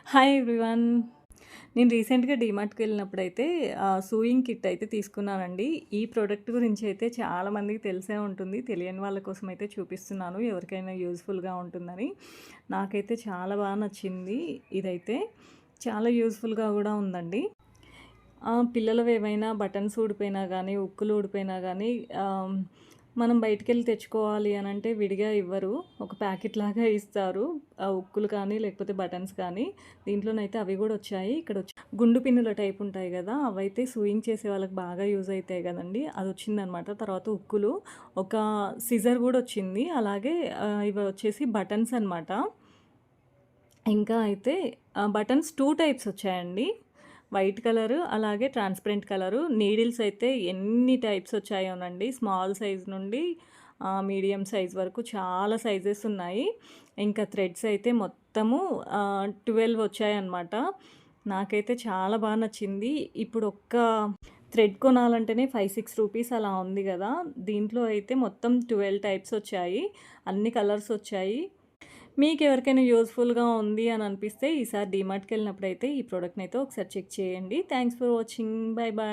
Hi everyone. నేను రీసెంట్‌గా డీమార్ట్‌కి వెళ్ళినప్పుడైతే sewing kit అయితే తీసుకున్నానండి. ఈ ప్రొడక్ట్ గురించి అయితే చాలా మందికి తెలిసే ఉంటుంది. తెలియని వాళ్ళ కోసం అయితే చూపిస్తున్నాను. ఎవరికైనా యూజ్‌ఫుల్‌గా ఉంటుందని. నాకైతే చాలా బాగా నచ్చింది ఇదైతే. చాలా యూజ్‌ఫుల్‌గా గూడా ఉందండి. పిల్లలవేవైనా బటన్స్ ఊడిపోయినా గానీ, ఉక్కులు ఊడిపోయినా గానీ మనం బయటికెళ్ళి తెచ్చుకోవాలి అనంటే విడిగా ఇవ్వరు. ఒక ప్యాకెట్‌లాగా ఇస్తారు. ఉక్కులు కానీ, లేకపోతే బటన్స్ కానీ. దీంట్లోనైతే అవి గూడా వచ్చాయి. గుండు పిన్నుల టైప్ ఉంటాయి గదా! అవైతే సూయింగ్ చేసే వాళ్ళకి బాగా యూజ్ అయితాయి గదండీ! అదొచ్చిందనమాట. తర్వాత ఉక్కులు, ఒక సిజర్ గూడా వచ్చింది. అలాగే ఇవి వచ్చేసి బటన్స్ అనమాట. ఇంకా అయితే బటన్స్ 2 టైప్స్ వచ్చాయండి. వైట్ కలరు, అలాగే ట్రాన్స్‌పరెంట్ కలరు. నీడిల్స్ అయితే ఎన్ని టైప్స్ వచ్చాయోనండి. స్మాల్ సైజ్ నుండి మీడియం సైజ్ వరకు చాలా సైజెస్ ఉన్నాయి. ఇంకా థ్రెడ్స్ అయితే మొత్తము 12 వచ్చాయన్నమాట. నాకైతే చాలా బాగా నచ్చింది. ఇప్పుడు ఒక్క థ్రెడ్ కొనాలంటేనే 5, 6 రూపీస్ అలా ఉంది గదా! దీంట్లో అయితే మొత్తం 12 టైప్స్ వచ్చాయి. అన్ని కలర్స్ వచ్చాయి. మీకెవరికైనా యూజ్‌ఫుల్‌గా ఉంది అని అనిపిస్తే ఈసారి డీమార్ట్‌కెళ్ళినప్పుడైతే ఈ ప్రొడక్ట్‌నైతే ఒకసారి చెక్ చేయండి. Thanks for watching. By by.